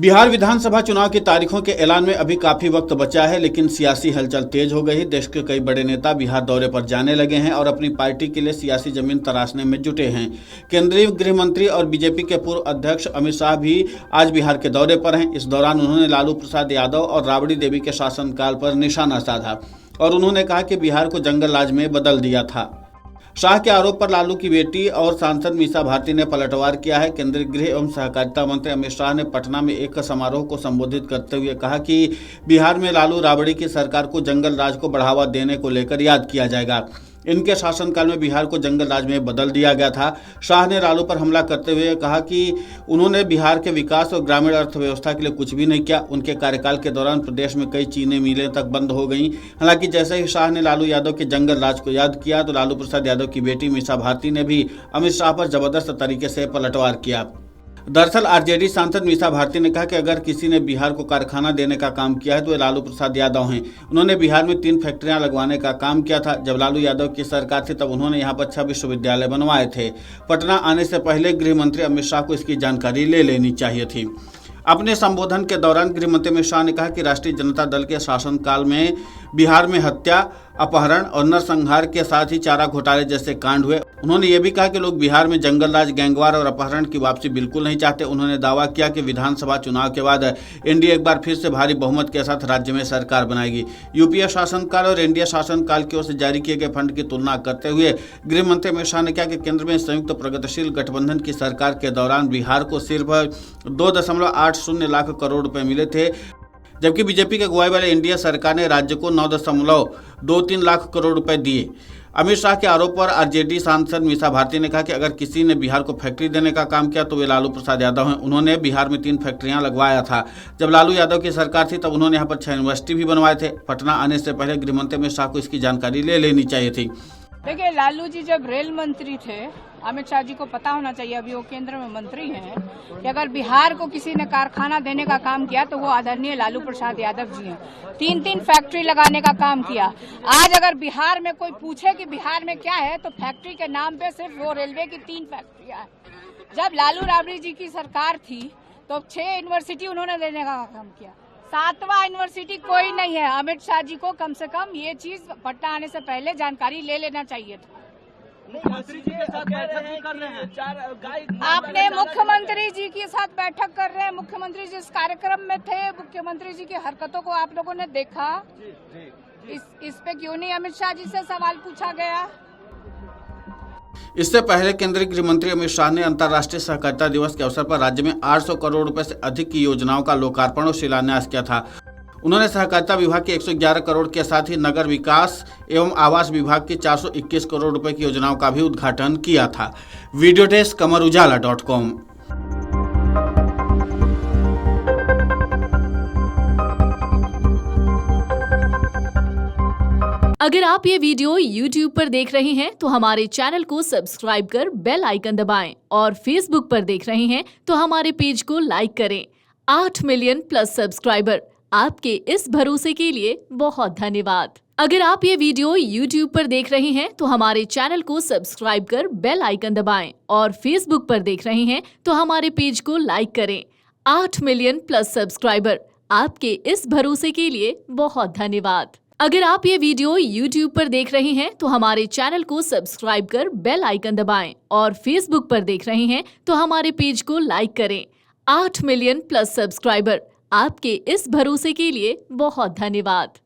बिहार विधानसभा चुनाव की तारीखों के ऐलान में अभी काफी वक्त बचा है, लेकिन सियासी हलचल तेज हो गई है। देश के कई बड़े नेता बिहार दौरे पर जाने लगे हैं और अपनी पार्टी के लिए सियासी जमीन तराशने में जुटे हैं। केंद्रीय गृह मंत्री और बीजेपी के पूर्व अध्यक्ष अमित शाह भी आज बिहार के दौरे पर हैं। इस दौरान उन्होंने लालू प्रसाद यादव और राबड़ी देवी के शासनकाल पर निशाना साधा और उन्होंने कहा कि बिहार को जंगल राज में बदल दिया था। शाह के आरोप पर लालू की बेटी और सांसद मीसा भारती ने पलटवार किया है। केंद्रीय गृह एवं सहकारिता मंत्री अमित शाह ने पटना में एक समारोह को संबोधित करते हुए कहा कि बिहार में लालू राबड़ी की सरकार को जंगल राज को बढ़ावा देने को लेकर याद किया जाएगा। इनके शासनकाल में बिहार को जंगल राज में बदल दिया गया था। शाह ने लालू पर हमला करते हुए कहा कि उन्होंने बिहार के विकास और ग्रामीण अर्थव्यवस्था के लिए कुछ भी नहीं किया। उनके कार्यकाल के दौरान प्रदेश में कई चीनी मिलें तक बंद हो गईं। हालांकि जैसे ही शाह ने लालू यादव के जंगल राज को याद किया तो लालू प्रसाद यादव की बेटी मीसा भारती ने भी अमित शाह पर जबरदस्त तरीके से पलटवार किया। दरअसल आरजेडी सांसद मीसा भारती ने कहा कि अगर किसी ने बिहार को कारखाना देने का काम किया है तो वे लालू प्रसाद यादव हैं। उन्होंने बिहार में 3 फैक्ट्रियां लगवाने का काम किया था। जब लालू यादव की सरकार थी तब उन्होंने यहां पर 6 विश्वविद्यालय बनवाए थे। पटना आने से पहले गृह मंत्री अमित शाह को इसकी जानकारी ले लेनी चाहिए थी। अपने संबोधन के दौरान गृह मंत्री अमित शाह ने कहा कि राष्ट्रीय जनता दल के शासनकाल में बिहार में हत्या, अपहरण और नरसंहार के साथ ही चारा घोटाले जैसे कांड हुए। उन्होंने ये भी कहा कि लोग बिहार में जंगल राज, गैंगवार और अपहरण की वापसी बिल्कुल नहीं चाहते। उन्होंने दावा किया कि विधानसभा चुनाव के बाद एनडीए एक बार फिर से भारी बहुमत के साथ राज्य में सरकार बनाएगी। यूपीए शासनकाल और एनडीए शासनकाल की ओर से जारी किए गए फंड की तुलना करते हुए गृह मंत्री अमित शाह ने कहा कि केंद्र में संयुक्त प्रगतिशील गठबंधन की सरकार के दौरान बिहार को सिर्फ 2.80 लाख करोड़ रुपए मिले थे, जबकि बीजेपी के अगुवाई वाले एनडीए सरकार ने राज्य को 9.23 लाख करोड़ रुपए दिए। अमित शाह के आरोप पर आरजेडी सांसद मीसा भारती ने कहा कि अगर किसी ने बिहार को फैक्ट्री देने का काम किया तो वे लालू प्रसाद यादव हैं। उन्होंने बिहार में 3 फैक्ट्रियां लगवाया था। जब लालू यादव की सरकार थी तब उन्होंने यहाँ पर 6 यूनिवर्सिटी भी बनवाए थे। पटना आने से पहले गृह मंत्री अमित शाह को इसकी जानकारी ले लेनी चाहिए थी। देखिए, लालू जी जब रेल मंत्री थे, अमित शाह जी को पता होना चाहिए, अभी वो केंद्र में मंत्री हैं, कि अगर बिहार को किसी ने कारखाना देने का काम किया तो वो आदरणीय लालू प्रसाद यादव जी हैं। 3 फैक्ट्री लगाने का काम किया। आज अगर बिहार में कोई पूछे कि बिहार में क्या है तो फैक्ट्री के नाम पे सिर्फ वो रेलवे की 3 फैक्ट्रियां हैं। जब लालू राबड़ी जी की सरकार थी तो 6 यूनिवर्सिटी उन्होंने देने का काम किया। 7वां यूनिवर्सिटी कोई नहीं है। अमित शाह जी को कम से कम ये चीज पटना आने से पहले जानकारी ले लेना चाहिए था। मंत्री जी के साथ बैठक भी कर रहे हैं। आपने मुख्यमंत्री जी के साथ बैठक कर रहे हैं। मुख्यमंत्री जी इस कार्यक्रम में थे। मुख्यमंत्री जी की हरकतों को आप लोगों ने देखा। इस पे क्यों नहीं अमित शाह जी से सवाल पूछा गया? इससे पहले केंद्रीय गृह मंत्री अमित शाह ने अंतर्राष्ट्रीय सहकारिता दिवस के अवसर पर राज्य में 800 करोड़ रुपए से अधिक की योजनाओं का लोकार्पण और शिलान्यास किया था। उन्होंने सहकारिता विभाग के 111 करोड़ के साथ ही नगर विकास एवं आवास विभाग की 421 करोड़ रुपए की योजनाओं का भी उद्घाटन किया था। वीडियो डेस्क कमरुजाला.com। अगर आप ये वीडियो YouTube पर देख रहे हैं तो हमारे चैनल को सब्सक्राइब कर बेल आइकन दबाएं और Facebook पर देख रहे हैं तो हमारे पेज को लाइक करें। 8 मिलियन प्लस सब्सक्राइबर, आपके इस भरोसे के लिए बहुत धन्यवाद। अगर आप ये वीडियो YouTube पर देख रहे हैं तो हमारे चैनल को सब्सक्राइब कर बेल आइकन दबाएं और Facebook पर देख रहे हैं तो हमारे पेज को लाइक करें। 8 मिलियन प्लस सब्सक्राइबर, आपके इस भरोसे के लिए बहुत धन्यवाद। अगर आप ये वीडियो YouTube पर देख रहे हैं तो हमारे चैनल को सब्सक्राइब कर बेल आइकन दबाएं और Facebook पर देख रहे हैं तो हमारे पेज को लाइक करें। 8 मिलियन प्लस सब्सक्राइबर, आपके इस भरोसे के लिए बहुत धन्यवाद।